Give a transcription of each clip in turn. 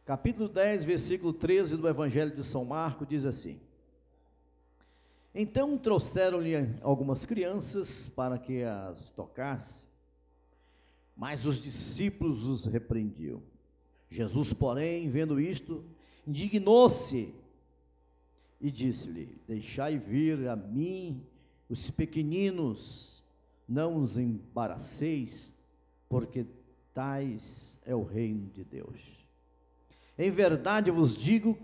Capítulo 10, versículo 13 do Evangelho de São Marcos diz assim: Então trouxeram-lhe algumas crianças para que as tocasse, mas os discípulos os repreendiam. Jesus, porém, vendo isto, indignou-se e disse-lhe: Deixai vir a mim os pequeninos, não os embaraceis, porque tais é o reino de Deus. Em verdade vos digo,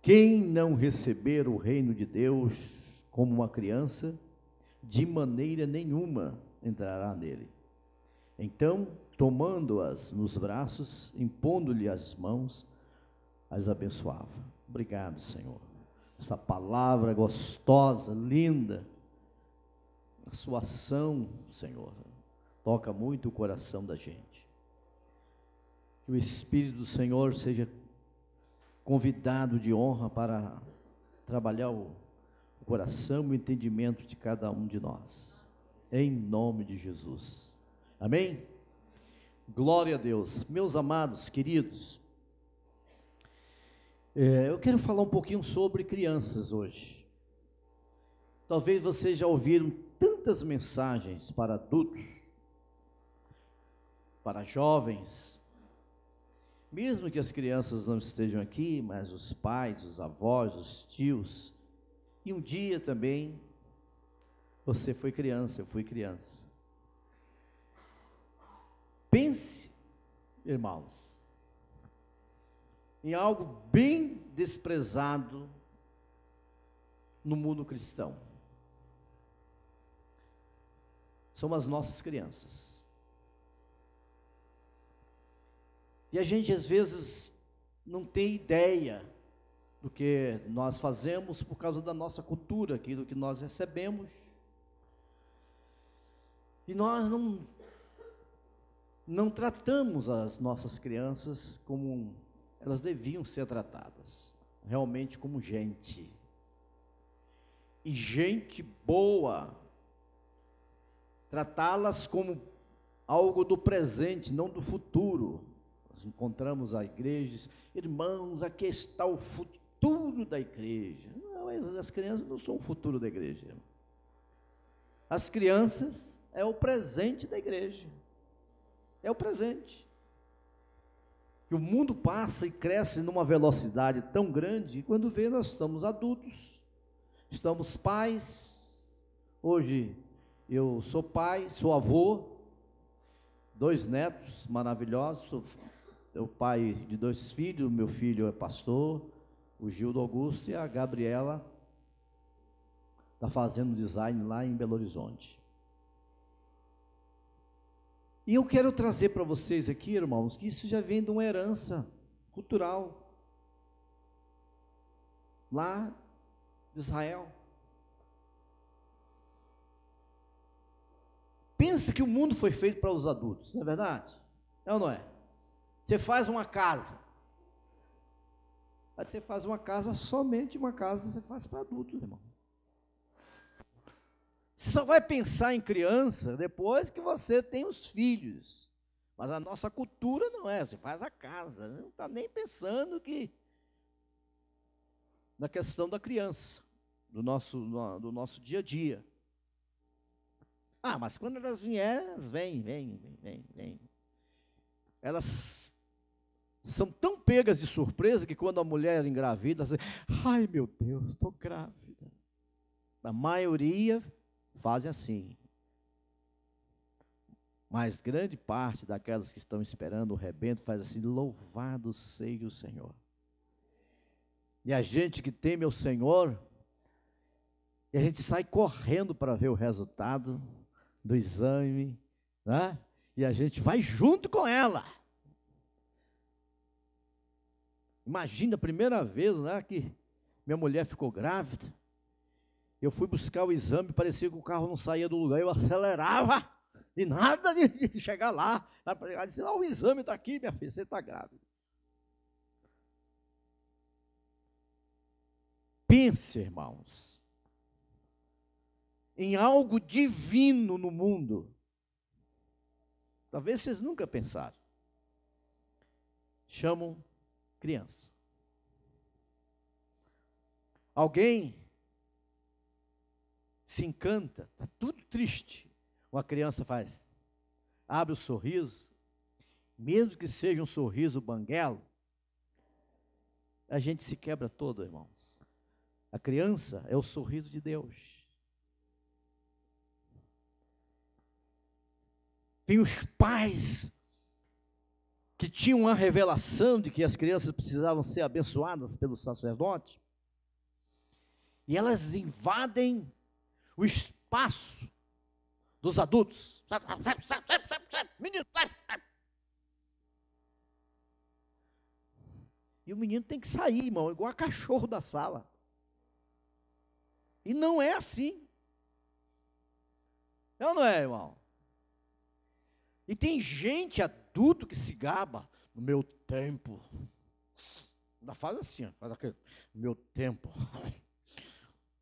quem não receber o reino de Deus como uma criança, de maneira nenhuma entrará nele. Então, tomando-as nos braços, impondo-lhe as mãos, as abençoava. Obrigado, Senhor. Essa palavra gostosa, linda, a sua ação, Senhor, toca muito o coração da gente. Que o Espírito do Senhor seja convidado de honra para trabalhar o coração e o entendimento de cada um de nós, em nome de Jesus, amém? Glória a Deus. Meus amados, queridos, eu quero falar um pouquinho sobre crianças hoje. Talvez vocês já ouviram tantas mensagens para adultos, para jovens, mesmo que as crianças não estejam aqui, mas os pais, os avós, os tios, e um dia também, você foi criança, eu fui criança. Pense, irmãos, em algo bem desprezado no mundo cristão. São as nossas crianças. E a gente às vezes não tem ideia do que nós fazemos por causa da nossa cultura, aquilo que nós recebemos. E nós não tratamos as nossas crianças como elas deviam ser tratadas, realmente como gente. E gente boa, tratá-las como algo do presente, não do futuro. Nós encontramos a igreja, irmãos, aqui está o futuro da igreja. Não, as crianças não são o futuro da igreja. As crianças é o presente da igreja. É o presente. E o mundo passa e cresce numa velocidade tão grande, e quando vê, nós estamos adultos, estamos pais. Hoje eu sou pai, sou avô, 2 netos maravilhosos, sou o pai de 2 filhos, meu filho é pastor, o Gildo Augusto, e a Gabriela está fazendo design lá em Belo Horizonte. E eu quero trazer para vocês aqui, irmãos, que isso já vem de uma herança cultural, lá de Israel. Pensa que o mundo foi feito para os adultos, não é verdade? É ou não é? Você faz uma casa. Aí você faz uma casa, somente uma casa, você faz para adultos, irmão. Você só vai pensar em criança depois que você tem os filhos. Mas a nossa cultura não é, você faz a casa, não está nem pensando na questão da criança, do nosso dia a dia. Ah, mas quando elas vierem, elas vêm. Elas são tão pegas de surpresa que quando a mulher engravida, ela diz, ai meu Deus, estou grávida. A maioria fazem assim. Mas grande parte daquelas que estão esperando o rebento faz assim, louvado seja o Senhor. E a gente que teme o Senhor, e a gente sai correndo para ver o resultado do exame, né? E a gente vai junto com ela. Imagina a primeira vez, né, que minha mulher ficou grávida. Eu fui buscar o exame, parecia que o carro não saía do lugar, eu acelerava, e nada de chegar lá. Ela disse, o exame está aqui, minha filha, você está grávida. Pense, irmãos, em algo divino no mundo. Talvez vocês nunca pensaram. chamam criança. Alguém se encanta, está tudo triste. Uma criança abre o sorriso, mesmo que seja um sorriso banguelo, a gente se quebra todo, irmãos. A criança é o sorriso de Deus. Tem os pais que tinham uma revelação de que as crianças precisavam ser abençoadas pelo sacerdote, e elas invadem o espaço dos adultos. Menino, e o menino tem que sair, irmão, igual a cachorro da sala. E não é assim. É ou não é, irmão? E tem gente adulto que se gaba. No meu tempo. Ainda faz assim, ó, faz aquele. No meu tempo.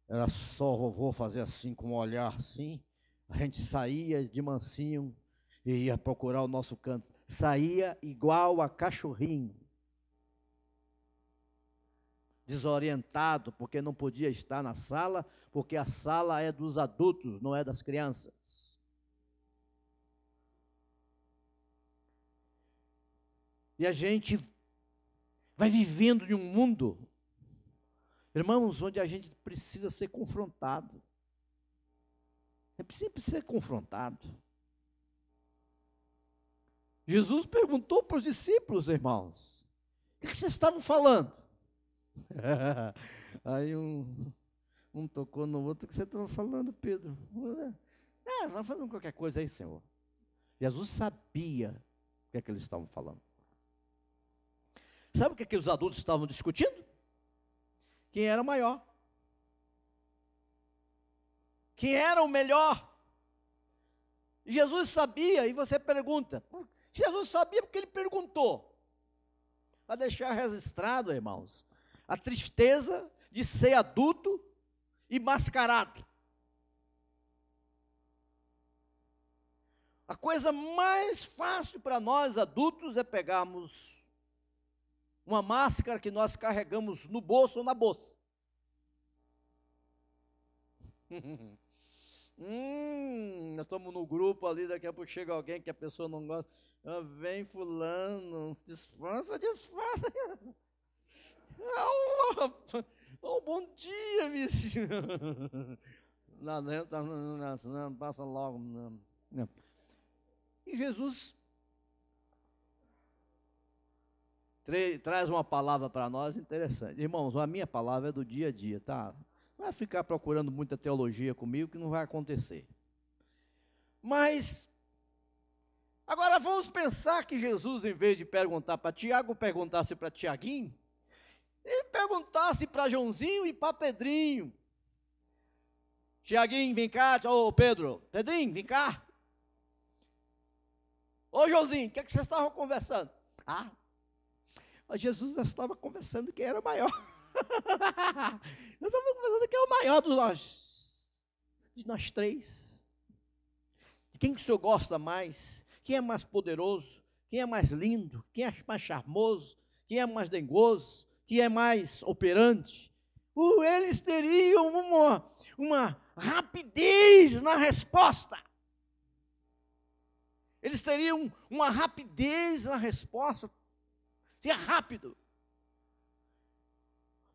Era só vovô fazer assim, com um olhar assim. A gente saía de mansinho e ia procurar o nosso canto. Saía igual a cachorrinho. Desorientado, porque não podia estar na sala, porque a sala é dos adultos, não é das crianças. E a gente vai vivendo em um mundo, irmãos, onde a gente precisa ser confrontado. É sempre ser confrontado. Jesus perguntou para os discípulos, irmãos, o que vocês estavam falando? Aí um tocou no outro, o que você estava falando, Pedro? Estava falando qualquer coisa aí, Senhor. Jesus sabia o que é que eles estavam falando. Sabe o que é que os adultos estavam discutindo? Quem era maior? Quem era o melhor? Jesus sabia, e você pergunta. Jesus sabia porque ele perguntou. Para deixar registrado, irmãos, a tristeza de ser adulto e mascarado. A coisa mais fácil para nós adultos é pegarmos uma máscara que nós carregamos no bolso ou na bolsa. Nós estamos no grupo ali, daqui a pouco chega alguém que a pessoa não gosta. Vem fulano, disfarça. Bom dia, bicho. Não, passa logo. Não. E Jesus traz uma palavra para nós interessante. Irmãos, a minha palavra é do dia a dia, tá? Não vai ficar procurando muita teologia comigo, que não vai acontecer. Mas, agora vamos pensar que Jesus, em vez de perguntar para Tiago, perguntasse para Tiaguinho, ele perguntasse para Joãozinho e para Pedrinho. Tiaguinho, vem cá. Ô Pedro, Pedrinho, vem cá. Ô Joãozinho, o que é que vocês estavam conversando? Jesus já estava conversando quem era maior. Nós estávamos conversando quem é o maior de nós três. De quem que o senhor gosta mais? Quem é mais poderoso? Quem é mais lindo? Quem é mais charmoso? Quem é mais dengoso? Quem é mais operante? Eles teriam uma rapidez na resposta. Eles teriam uma rapidez na resposta. Seria rápido.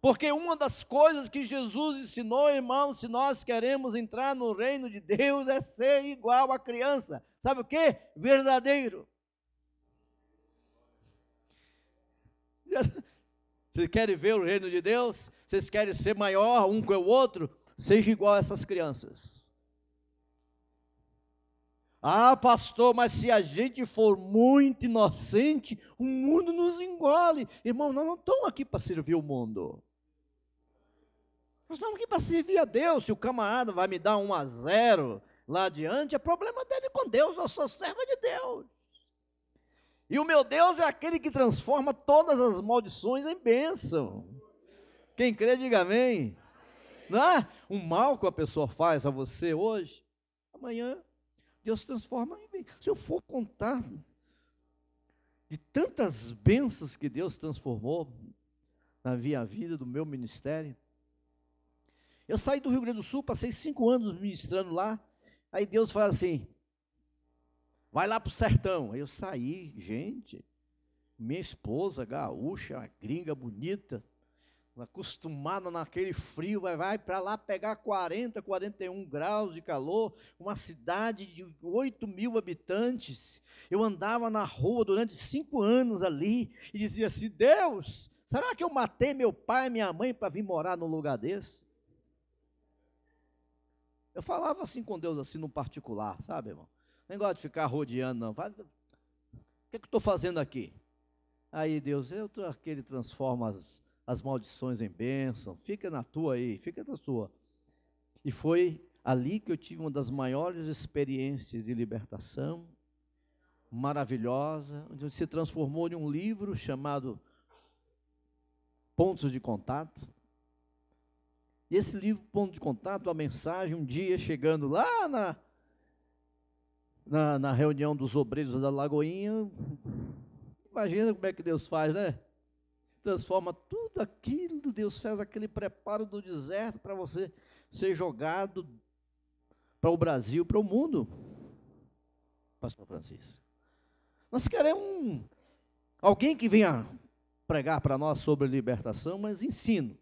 Porque uma das coisas que Jesus ensinou, irmãos, se nós queremos entrar no reino de Deus, é ser igual a criança. Sabe o quê? Verdadeiro. Vocês querem ver o reino de Deus? Vocês querem ser maior um que o outro? Seja igual a essas crianças. Pastor, mas se a gente for muito inocente, o mundo nos engole. Irmão, nós não estamos aqui para servir o mundo. Nós estamos aqui para servir a Deus. Se o camarada vai me dar 1-0 lá adiante, é problema dele com Deus. Eu sou servo de Deus. E o meu Deus é aquele que transforma todas as maldições em bênção. Quem crê, diga amém. Não é? O mal que a pessoa faz a você hoje, amanhã Deus transforma em bem. Se eu for contar, de tantas bênçãos que Deus transformou na minha vida, do meu ministério. Eu saí do Rio Grande do Sul, passei 5 anos ministrando lá, aí Deus fala assim, vai lá para o sertão. Aí eu saí, gente, minha esposa gaúcha, uma gringa bonita, acostumada naquele frio, vai para lá pegar 40, 41 graus de calor, uma cidade de 8.000 habitantes. Eu andava na rua durante 5 anos ali e dizia assim, Deus, será que eu matei meu pai e minha mãe para vir morar num lugar desse? Eu falava assim com Deus, assim no particular, sabe, irmão? Nem gosto de ficar rodeando, não. O que eu estou fazendo aqui? Aí Deus, ele transforma as maldições em bênção, fica na tua aí, fica na tua. E foi ali que eu tive uma das maiores experiências de libertação, maravilhosa, onde se transformou em um livro chamado Pontos de Contato. E esse livro, Ponto de Contato, a mensagem, um dia chegando lá na reunião dos obreiros da Lagoinha, imagina como é que Deus faz, né? Transforma tudo aquilo, Deus faz aquele preparo do deserto para você ser jogado para o Brasil, para o mundo. Pastor Francisco, nós queremos alguém que venha pregar para nós sobre libertação, mas ensino.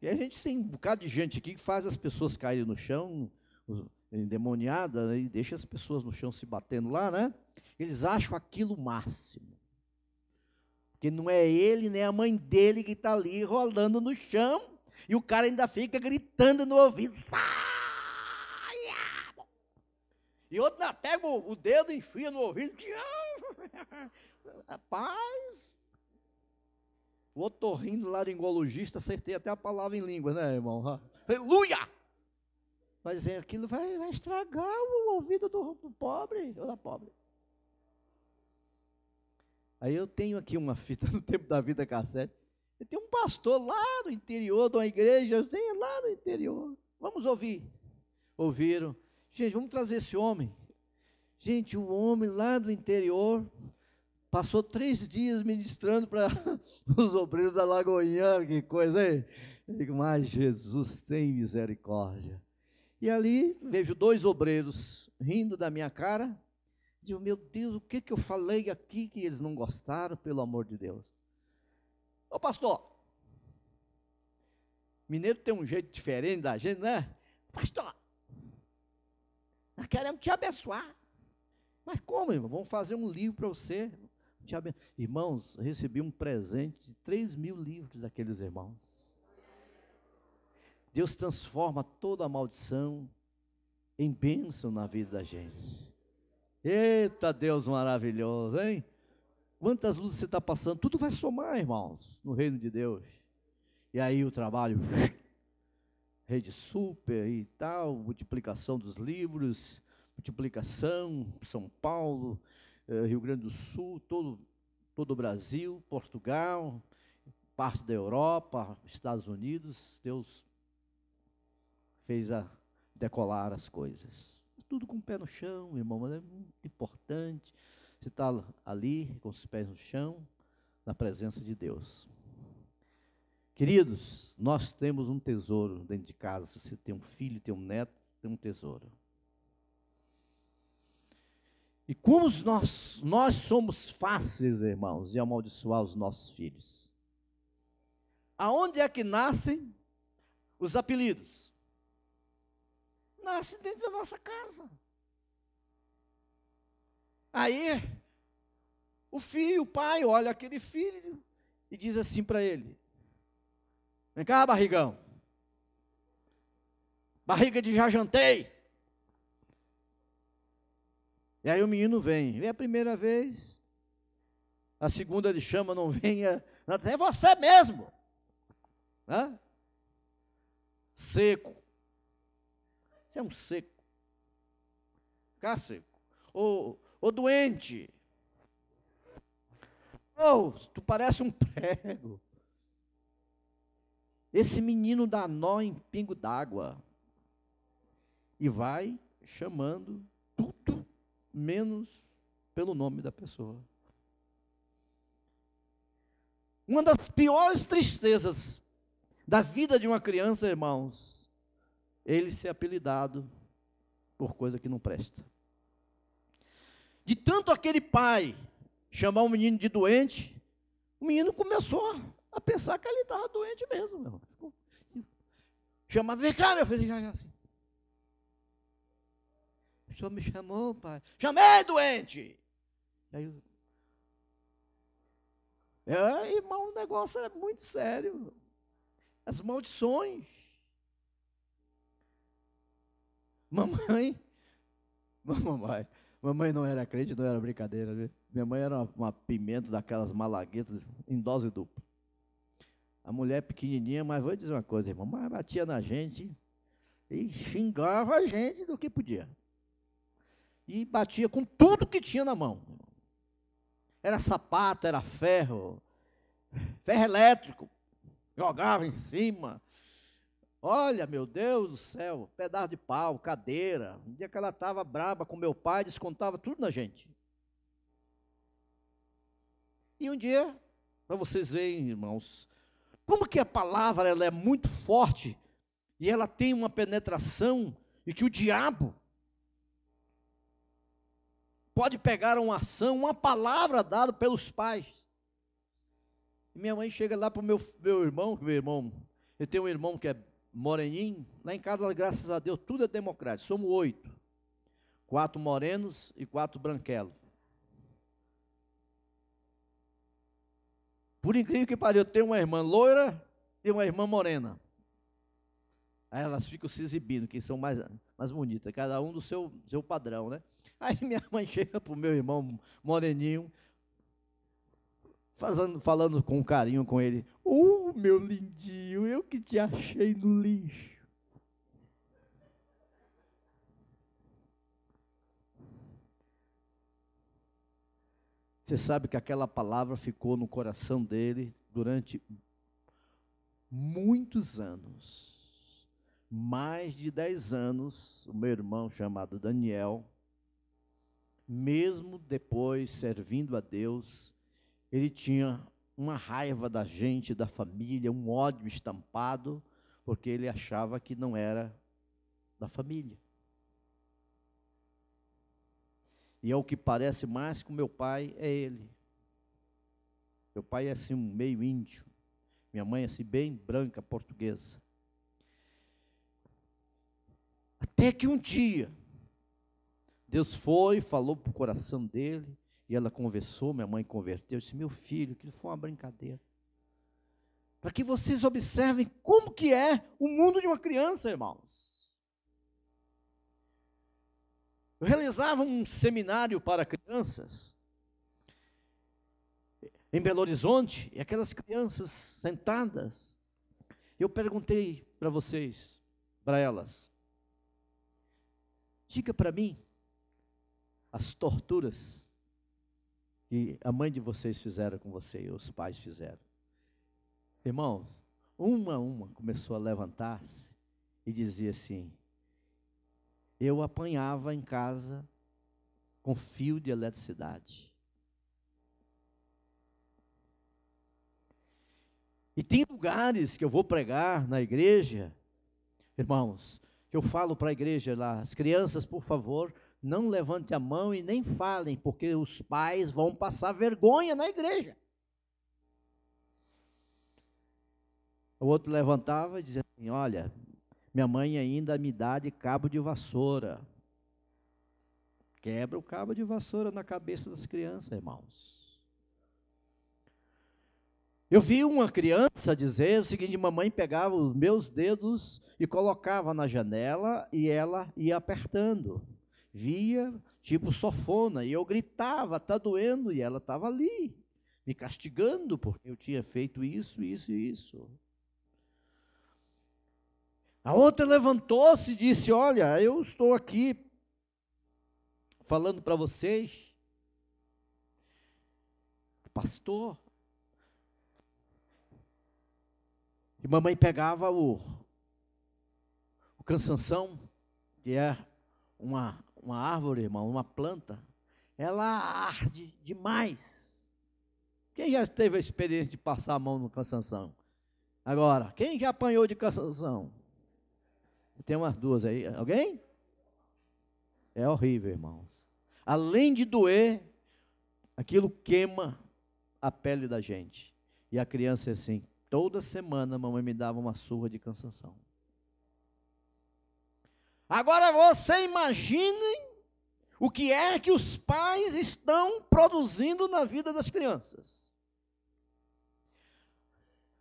E a gente tem um bocado de gente aqui que faz as pessoas caírem no chão, endemoniada, e deixa as pessoas no chão se batendo lá, né? Eles acham aquilo o máximo. Porque não é ele, nem a mãe dele que está ali rolando no chão, e o cara ainda fica gritando no ouvido, saia! E outro ainda pega o dedo e enfia no ouvido, rapaz, o otorrinolaringologista, acertei até a palavra em língua, né, irmão? Aleluia! Mas aquilo vai estragar o ouvido do pobre, ou da pobre. Aí eu tenho aqui uma fita no tempo da vida cassete. Eu tenho um pastor lá do interior de uma igreja, eu tenho lá no interior. Vamos ouvir. Ouviram. Gente, vamos trazer esse homem. Gente, o homem lá do interior passou 3 dias ministrando para os obreiros da Lagoinha, que coisa, hein? Eu digo, mas Jesus tem misericórdia. E ali vejo 2 obreiros rindo da minha cara. Digo, meu Deus, o que eu falei aqui que eles não gostaram, pelo amor de Deus? Ô pastor, mineiro tem um jeito diferente da gente, né? Pastor, nós queremos te abençoar. Mas como, irmão? Vamos fazer um livro para você. Irmãos, recebi um presente de 3.000 livros daqueles irmãos. Deus transforma toda a maldição em bênção na vida da gente. Eita Deus maravilhoso, hein? Quantas luzes você está passando? Tudo vai somar, irmãos, no reino de Deus. E aí o trabalho, rede super e tal, multiplicação dos livros, multiplicação, São Paulo, Rio Grande do Sul, todo o Brasil, Portugal, parte da Europa, Estados Unidos. Deus fez decolar as coisas. Tudo com o pé no chão, irmão, mas é muito importante você estar ali, com os pés no chão, na presença de Deus. Queridos, nós temos um tesouro dentro de casa. Se você tem um filho, tem um neto, tem um tesouro. E como nós somos fáceis, irmãos, de amaldiçoar os nossos filhos. Aonde é que nascem os apelidos? Nasce dentro da nossa casa. Aí, o pai olha aquele filho e diz assim para ele, vem cá, barrigão, barriga de já jantei. E aí o menino vem a primeira vez, a segunda ele chama, não vem, é você mesmo, né? Seco. Você é um seco. Ficar seco. Ou doente. Tu parece um prego. Esse menino dá nó em pingo d'água. E vai chamando tudo menos pelo nome da pessoa. Uma das piores tristezas da vida de uma criança, irmãos, ele ser apelidado por coisa que não presta. De tanto aquele pai chamar o menino de doente, o menino começou a pensar que ele estava doente mesmo. Meu. Chamava, vem cá, meu filho. Assim. O senhor me chamou, pai. Chamei, doente. Aí, irmão, o negócio é muito sério. As maldições. Mamãe não era crente, não era brincadeira. Viu? Minha mãe era uma pimenta daquelas malaguetas em dose dupla. A mulher pequenininha, mas vou dizer uma coisa, irmão, mas batia na gente e xingava a gente do que podia. E batia com tudo que tinha na mão. Era sapato, era ferro elétrico, jogava em cima. Olha, meu Deus do céu, pedaço de pau, cadeira. Um dia que ela estava braba com meu pai, descontava tudo na gente. E um dia, para vocês verem, irmãos, como que a palavra ela é muito forte e ela tem uma penetração e que o diabo pode pegar uma ação, uma palavra dada pelos pais. E minha mãe chega lá para o meu irmão, eu tenho um irmão que é moreninho, lá em casa, graças a Deus, tudo é democrático, somos 8, 4 morenos e 4 branquelos. Por incrível que pareça, eu tenho uma irmã loira e uma irmã morena. Aí elas ficam se exibindo, que são mais bonitas, cada um do seu padrão, né? Aí minha mãe chega para o meu irmão moreninho, falando com carinho com ele. Meu lindinho, eu que te achei no lixo. Você sabe que aquela palavra ficou no coração dele durante muitos anos. Mais de 10 anos, o meu irmão chamado Daniel, mesmo depois servindo a Deus, ele tinha uma raiva da gente, da família, um ódio estampado, porque ele achava que não era da família. E ao que parece mais com meu pai é ele. Meu pai é assim um meio índio, minha mãe é assim bem branca, portuguesa. Até que um dia, Deus falou para o coração dele, e ela conversou, minha mãe converteu, disse, meu filho, aquilo foi uma brincadeira. Para que vocês observem como que é o mundo de uma criança, irmãos. Eu realizava um seminário para crianças, em Belo Horizonte, e aquelas crianças sentadas, eu perguntei para vocês, para elas, diga para mim, as torturas que a mãe de vocês fizeram com você e os pais fizeram. Irmão, uma a uma começou a levantar-se e dizia assim, eu apanhava em casa com fio de eletricidade. E tem lugares que eu vou pregar na igreja, irmãos, que eu falo para a igreja lá, as crianças, por favor, não levantem a mão e nem falem, porque os pais vão passar vergonha na igreja. O outro levantava e dizia assim, olha, minha mãe ainda me dá de cabo de vassoura. Quebra o cabo de vassoura na cabeça das crianças, irmãos. Eu vi uma criança dizer o seguinte, mamãe pegava os meus dedos e colocava na janela e ela ia apertando. Via, tipo sofona, e eu gritava, está doendo, e ela estava ali, me castigando, porque eu tinha feito isso, isso e isso. A outra levantou-se e disse, olha, eu estou aqui falando para vocês, pastor, e mamãe pegava o cansanção, que é uma árvore, irmão, uma planta, ela arde demais. Quem já teve a experiência de passar a mão no cansanção? Agora, quem já apanhou de cansanção? Tem umas duas aí. Alguém? É horrível, irmãos. Além de doer, aquilo queima a pele da gente. E a criança é assim. Toda semana a mamãe me dava uma surra de cansanção. Agora você imagine o que é que os pais estão produzindo na vida das crianças.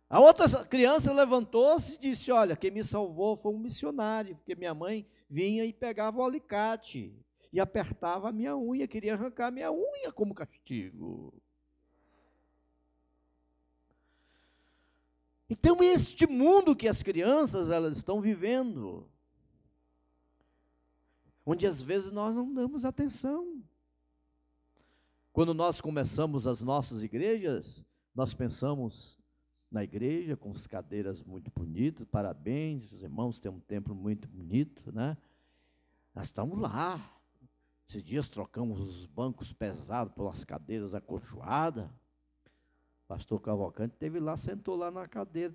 A outra criança levantou-se e disse: olha, quem me salvou foi um missionário, porque minha mãe vinha e pegava o alicate e apertava a minha unha, queria arrancar a minha unha como castigo. Então, este mundo que as crianças elas estão vivendo, onde às vezes nós não damos atenção. Quando nós começamos as nossas igrejas, nós pensamos na igreja com as cadeiras muito bonitas, parabéns, os irmãos têm um templo muito bonito, né? Nós estamos lá. Esses dias trocamos os bancos pesados por umas cadeiras acolchoadas. Pastor Cavalcante esteve lá, sentou lá na cadeira,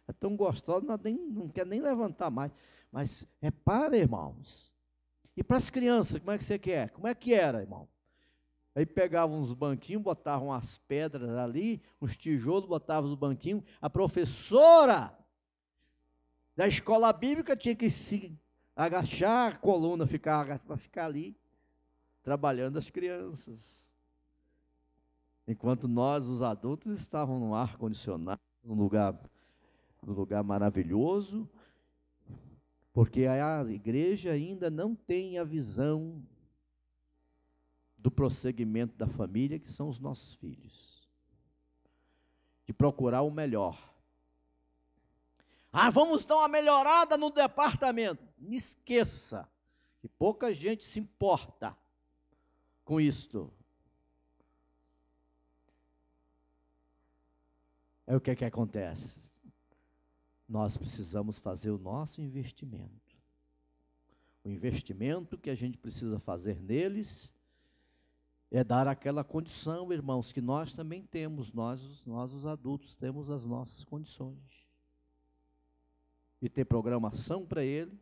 é tão gostoso, não quer nem levantar mais. Mas repara, irmãos, e para as crianças, como é que você quer? Como é que era, irmão? Aí pegavam uns banquinhos, botavam as pedras ali, uns tijolos, botavam os banquinhos. A professora da escola bíblica tinha que se agachar, a coluna para ficar ali, trabalhando as crianças. Enquanto nós, os adultos, estávamos no ar-condicionado, num lugar maravilhoso, porque a igreja ainda não tem a visão do prosseguimento da família, que são os nossos filhos, de procurar o melhor. Vamos dar uma melhorada no departamento. Me esqueça, que pouca gente se importa com isto. É o que acontece. Nós precisamos fazer o nosso investimento. O investimento que a gente precisa fazer neles é dar aquela condição, irmãos, que nós também temos, nós os adultos temos as nossas condições. E ter programação para ele,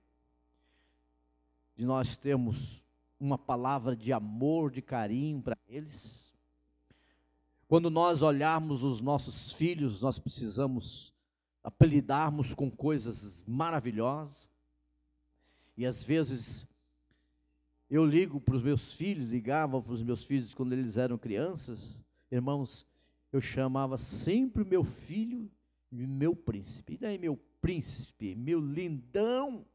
de nós termos uma palavra de amor, de carinho para eles. Quando nós olharmos os nossos filhos, nós precisamos apelidarmos com coisas maravilhosas. E às vezes eu ligo para os meus filhos, ligava para os meus filhos quando eles eram crianças, irmãos, eu chamava sempre meu filho de meu príncipe. E daí meu príncipe, meu lindão?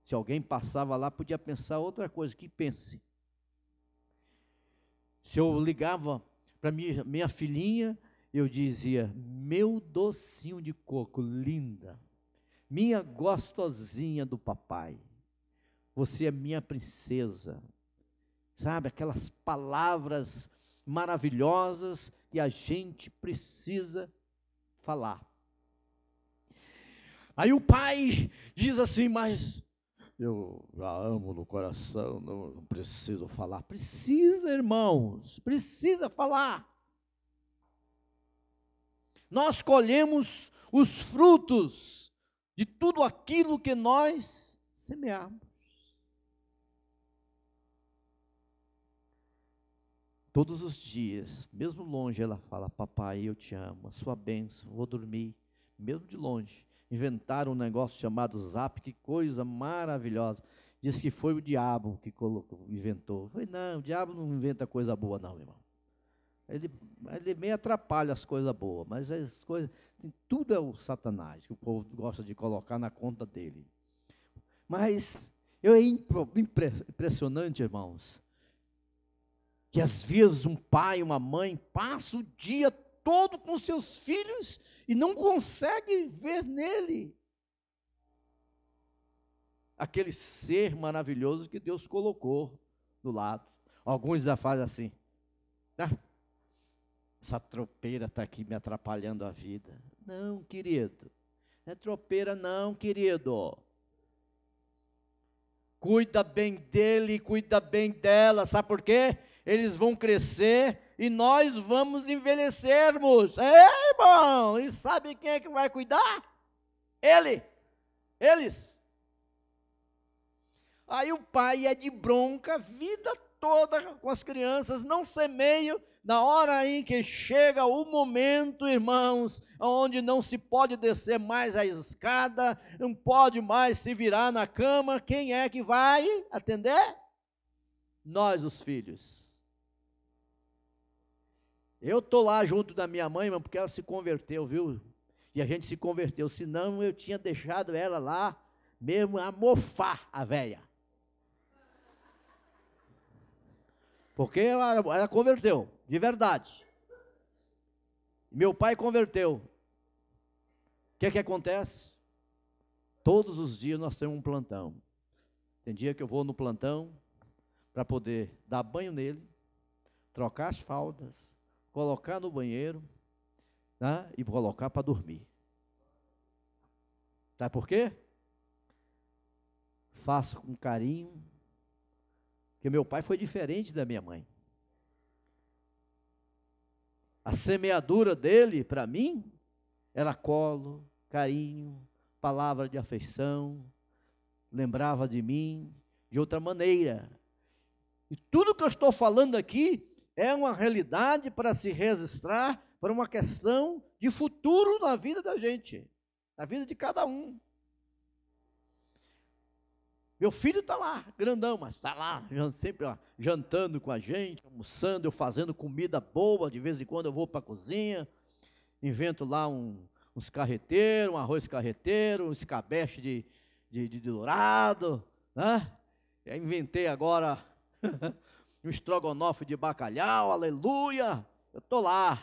Se alguém passava lá, podia pensar outra coisa, que pense. Se eu ligava para minha filhinha, eu dizia: meu docinho de coco, linda, minha gostosinha do papai, você é minha princesa. Sabe, aquelas palavras maravilhosas que a gente precisa falar. Aí o pai diz assim: mas eu já amo no coração, não preciso falar. Precisa, irmãos, precisa falar. Nós colhemos os frutos de tudo aquilo que nós semearmos. Todos os dias, mesmo longe, ela fala: papai, eu te amo, a sua bênção, vou dormir, mesmo de longe. Inventaram um negócio chamado Zap, que coisa maravilhosa. Diz que foi o diabo que inventou. Eu falei: não, o diabo não inventa coisa boa não, irmão. Ele meio atrapalha as coisas boas, mas as coisas, tudo é o Satanás, que o povo gosta de colocar na conta dele. Mas é impressionante, irmãos, que às vezes um pai, uma mãe, passa o dia todo com seus filhos e não consegue ver nele aquele ser maravilhoso que Deus colocou do lado. Alguns já fazem assim: essa tropeira está aqui me atrapalhando a vida. Não, querido, não é tropeira não, querido. Cuida bem dele, cuida bem dela, sabe por quê? Eles vão crescer e nós vamos envelhecermos. Irmão, e sabe quem é que vai cuidar? Eles. Aí o pai é de bronca a vida toda com as crianças, não semeia. Na hora em que chega o momento, irmãos, onde não se pode descer mais a escada, não pode mais se virar na cama, quem é que vai atender? Nós, os filhos. Eu estou lá junto da minha mãe, irmão, porque ela se converteu, viu? E a gente se converteu, senão eu tinha deixado ela lá, mesmo a mofar, a velha. Porque ela converteu, de verdade. Meu pai converteu. O que acontece? Todos os dias nós temos um plantão. Tem dia que eu vou no plantão para poder dar banho nele, trocar as fraldas, colocar no banheiro, né, e colocar para dormir. Sabe por quê? Faço com carinho, porque meu pai foi diferente da minha mãe. A semeadura dele, para mim, era colo, carinho, palavra de afeição, lembrava de mim de outra maneira. E tudo que eu estou falando aqui é uma realidade para se registrar, para uma questão de futuro na vida da gente, na vida de cada um. Meu filho está lá, grandão, mas está lá, sempre ó, jantando com a gente, almoçando, eu fazendo comida boa, de vez em quando eu vou para a cozinha, invento lá uns carreteiros, um arroz carreteiro, um escabeche de dourado, né? Eu inventei agora um estrogonofe de bacalhau, aleluia, eu estou lá.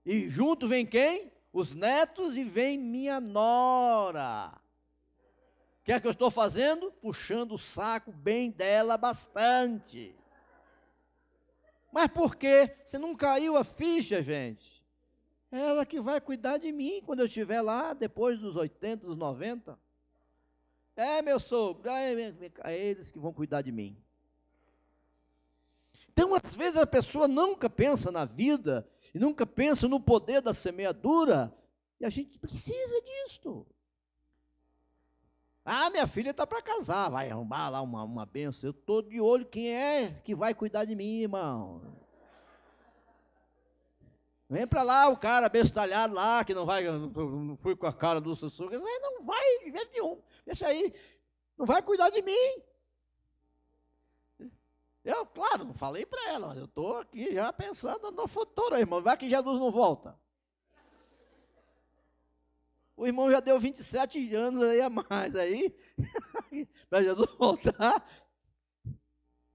E junto vem quem? Os netos e vem minha nora. O que é que eu estou fazendo? Puxando o saco bem dela bastante. Mas por quê? Você não caiu a ficha, gente? Ela que vai cuidar de mim quando eu estiver lá, depois dos 80, dos 90. Meu sogro, é eles que vão cuidar de mim. Então, às vezes, a pessoa nunca pensa na vida, e nunca pensa no poder da semeadura, e a gente precisa disto. Minha filha está para casar, vai arrumar lá uma bênção. Eu estou de olho, quem é que vai cuidar de mim, irmão? Vem para lá o cara bestalhado lá, que não vai, não fui com a cara do sussurro, esse aí não vai de jeito nenhum, esse aí não vai cuidar de mim. Eu, claro, não falei para ela, mas eu estou aqui já pensando no futuro, irmão, vai que Jesus não volta. O irmão já deu 27 anos aí a mais aí, para Jesus voltar.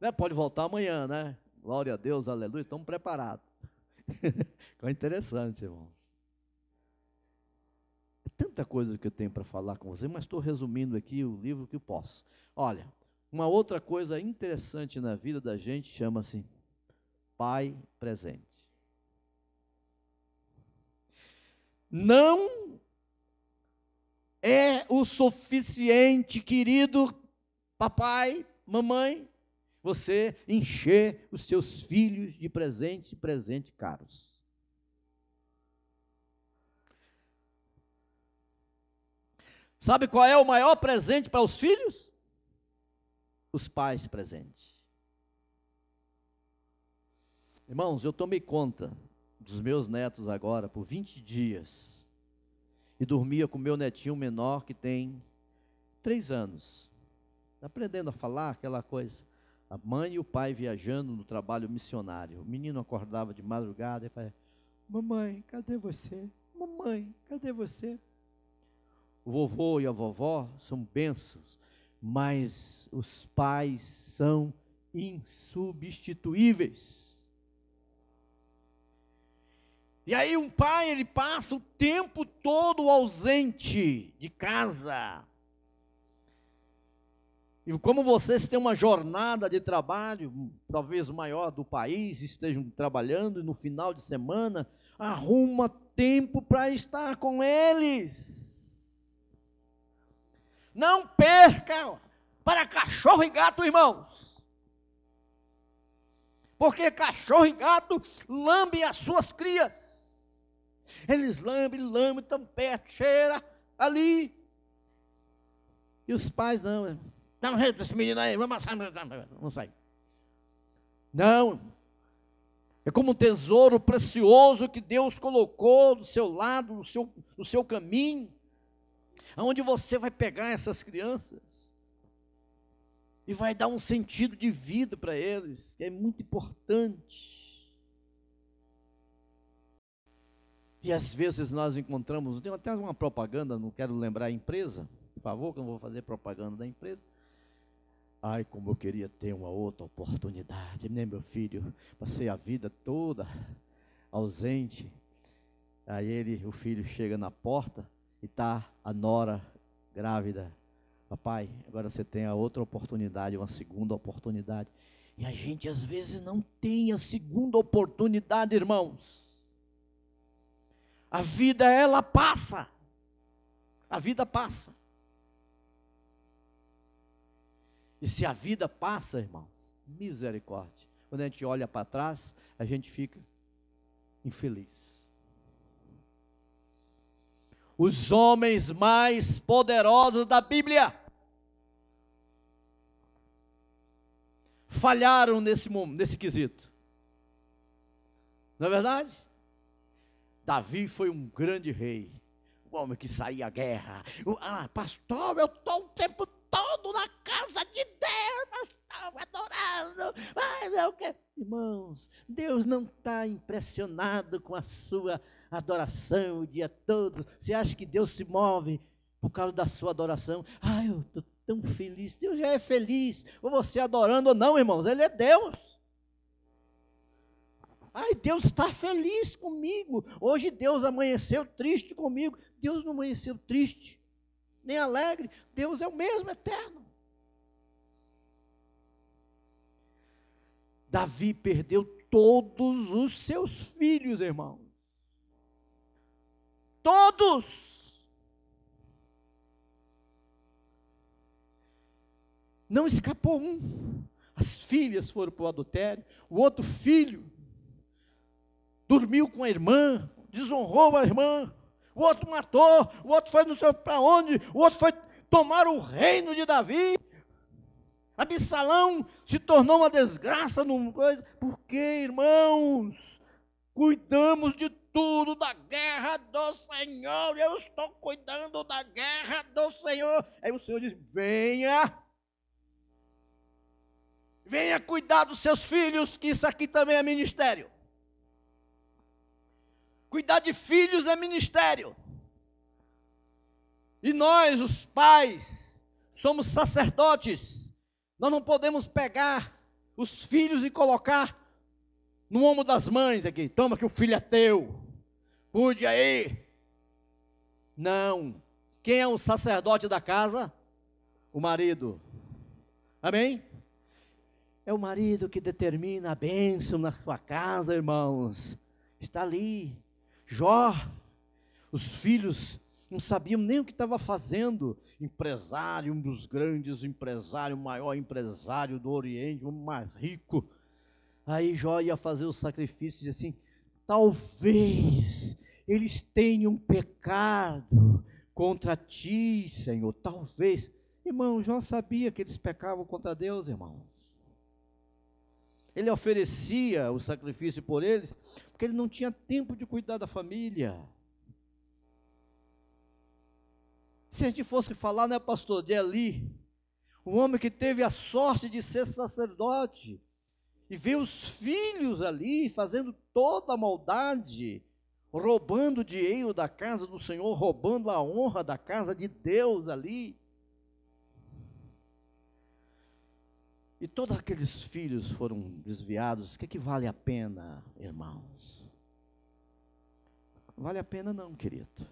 Né? Pode voltar amanhã, né? Glória a Deus, aleluia, estamos preparados. É interessante, irmãos. É tanta coisa que eu tenho para falar com você, mas estou resumindo aqui o livro que eu posso. Olha, uma outra coisa interessante na vida da gente chama-se Pai presente. Não é o suficiente, querido papai, mamãe, você encher os seus filhos de presente caros. Sabe qual é o maior presente para os filhos? Os pais presentes. Irmãos, eu tomei conta dos meus netos agora por 20 dias. E dormia com meu netinho menor que tem 3 anos. Aprendendo a falar aquela coisa. A mãe e o pai viajando no trabalho missionário. O menino acordava de madrugada e falava: mamãe, cadê você? Mamãe, cadê você? O vovô e a vovó são bênçãos, mas os pais são insubstituíveis. E aí um pai, ele passa o tempo todo ausente de casa. E como vocês têm uma jornada de trabalho, talvez maior do país, estejam trabalhando, e no final de semana, arruma tempo para estar com eles. Não perca para cachorro e gato, irmãos. Porque cachorro e gato lambem as suas crias. Eles lambem, estão perto, cheira ali. E os pais não. Dá um jeito para esse menino aí, vamos amassar. Não sai. Não. É como um tesouro precioso que Deus colocou do seu lado, no seu caminho. Onde você vai pegar essas crianças e vai dar um sentido de vida para eles, que é muito importante. E às vezes nós encontramos, tem até uma propaganda, não quero lembrar a empresa, por favor, que eu não vou fazer propaganda da empresa. Ai, como eu queria ter uma outra oportunidade, né, meu filho? Passei a vida toda ausente. Aí o filho chega na porta e está a nora grávida. Papai, agora você tem a outra oportunidade, uma segunda oportunidade. E a gente às vezes não tem a segunda oportunidade, irmãos. A vida, ela passa. A vida passa. E se a vida passa, irmãos, misericórdia. Quando a gente olha para trás, a gente fica infeliz. Os homens mais poderosos da Bíblia falharam nesse quesito. Não é verdade? Davi foi um grande rei, um homem que saía à guerra. Pastor, eu estou o tempo todo na casa de Deus, pastor, adorando. Mas é o que? Irmãos, Deus não está impressionado com a sua adoração o dia todo. Você acha que Deus se move por causa da sua adoração? Eu estou tão feliz. Deus já é feliz, ou você adorando ou não, irmãos, Ele é Deus. Deus está feliz comigo. Hoje Deus amanheceu triste comigo. Deus não amanheceu triste, nem alegre. Deus é o mesmo, eterno. Davi perdeu todos os seus filhos, irmão. Todos. Não escapou um. As filhas foram para o adultério. O outro filho dormiu com a irmã, desonrou a irmã. O outro matou. O outro foi não sei para onde. O outro foi tomar o reino de Davi. Absalão se tornou uma desgraça numa coisa. Porque, irmãos, cuidamos de tudo da guerra do Senhor. Eu estou cuidando da guerra do Senhor. Aí o Senhor diz: venha cuidar dos seus filhos, que isso aqui também é ministério. Cuidar de filhos é ministério. E nós, os pais, somos sacerdotes. Nós não podemos pegar os filhos e colocar no ombro das mães aqui. Toma que o filho é teu. Cuide aí. Não. Quem é o sacerdote da casa? O marido. Amém? É o marido que determina a bênção na sua casa, irmãos. Está ali. Jó, os filhos não sabiam nem o que estava fazendo. Empresário, um dos grandes empresários, o maior empresário do Oriente, o mais rico. Aí Jó ia fazer o sacrifício e disse assim: talvez eles tenham pecado contra ti, Senhor. Talvez. Irmão, Jó sabia que eles pecavam contra Deus, irmão. Ele oferecia o sacrifício por eles, porque ele não tinha tempo de cuidar da família. Se a gente fosse falar, né, pastor, de Eli, um homem que teve a sorte de ser sacerdote, e ver os filhos ali fazendo toda a maldade, roubando o dinheiro da casa do Senhor, roubando a honra da casa de Deus ali. E todos aqueles filhos foram desviados. O que vale a pena, irmãos? Não vale a pena não, querido.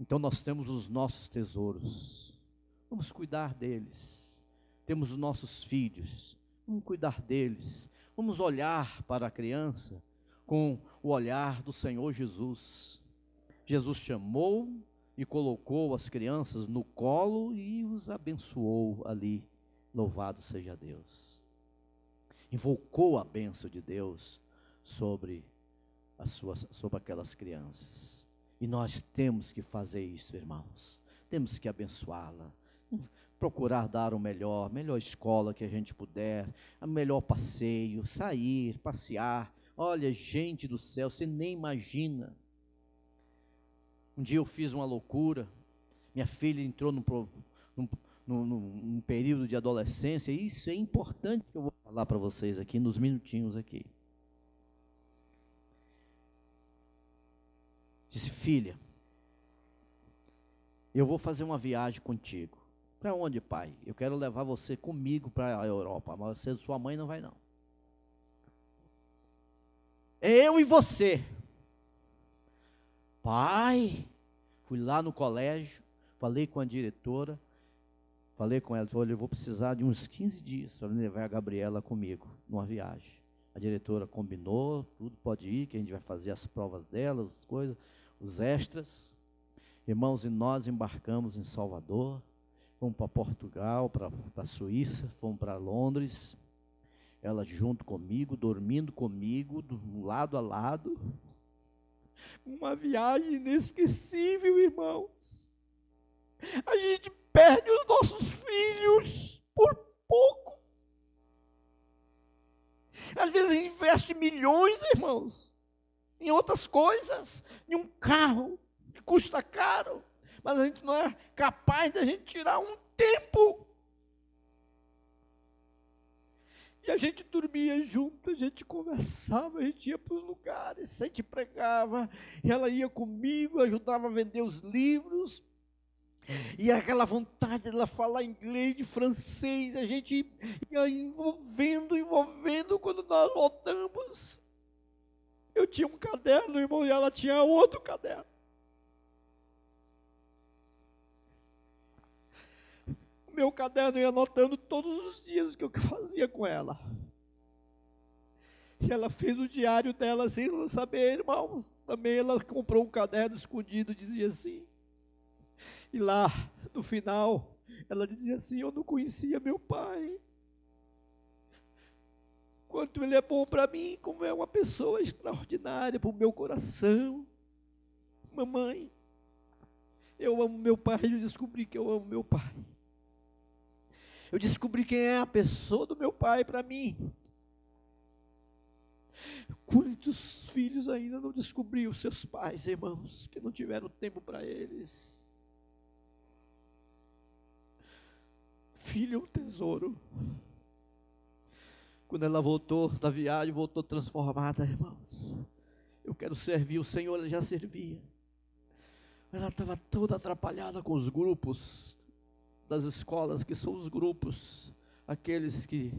Então nós temos os nossos tesouros. Vamos cuidar deles. Temos os nossos filhos. Vamos cuidar deles. Vamos olhar para a criança com o olhar do Senhor Jesus. Jesus chamou e colocou as crianças no colo e os abençoou ali. Louvado seja Deus. Invocou a bênção de Deus sobre aquelas crianças. E nós temos que fazer isso, irmãos. Temos que abençoá-la. Procurar dar o melhor escola que a gente puder, o melhor passeio, sair, passear. Olha, gente do céu, você nem imagina. Um dia eu fiz uma loucura. Minha filha entrou num período de adolescência, e isso é importante que eu vou falar para vocês aqui, nos minutinhos aqui. Disse: filha, eu vou fazer uma viagem contigo. Para onde, pai? Eu quero levar você comigo para a Europa, mas você, sua mãe, não vai não. É eu e você. Pai, fui lá no colégio, falei com a diretora, falei com ela, disse: olha, eu vou precisar de uns 15 dias para levar a Gabriela comigo numa viagem. A diretora combinou, tudo, pode ir, que a gente vai fazer as provas dela, as coisas, os extras. Irmãos, e nós embarcamos em Salvador, fomos para Portugal, para a Suíça, fomos para Londres, ela junto comigo, dormindo comigo, lado a lado. Uma viagem inesquecível, irmãos. A gente perde os nossos filhos por pouco. Às vezes a gente investe milhões, irmãos, em outras coisas, em um carro que custa caro, mas a gente não é capaz de a gente tirar um tempo. E a gente dormia junto, a gente conversava, a gente ia para os lugares, a gente pregava, e ela ia comigo, ajudava a vender os livros, e aquela vontade dela falar inglês e francês, a gente ia envolvendo, quando nós voltamos. Eu tinha um caderno, irmão, e ela tinha outro caderno. O meu caderno ia anotando todos os dias o que eu fazia com ela. E ela fez o diário dela sem não saber, irmãos. Também ela comprou um caderno escondido, dizia assim. E lá, no final, ela dizia assim: eu não conhecia meu pai. Quanto ele é bom para mim, como é uma pessoa extraordinária para o meu coração. Mamãe, eu amo meu pai, eu descobri que eu amo meu pai. Eu descobri quem é a pessoa do meu pai para mim. Quantos filhos ainda não descobriram seus pais, irmãos, que não tiveram tempo para eles? Filho é um tesouro. Quando ela voltou da viagem, voltou transformada, irmãos. Eu quero servir, o Senhor, ela já servia. Ela estava toda atrapalhada com os grupos das escolas, que são os grupos, aqueles que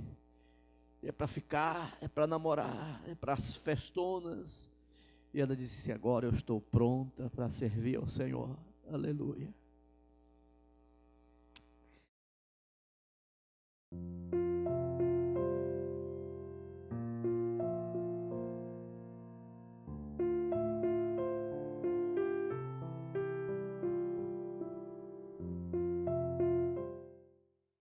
é para ficar, é para namorar, é para as festonas. E ela disse: agora eu estou pronta para servir ao Senhor. Aleluia.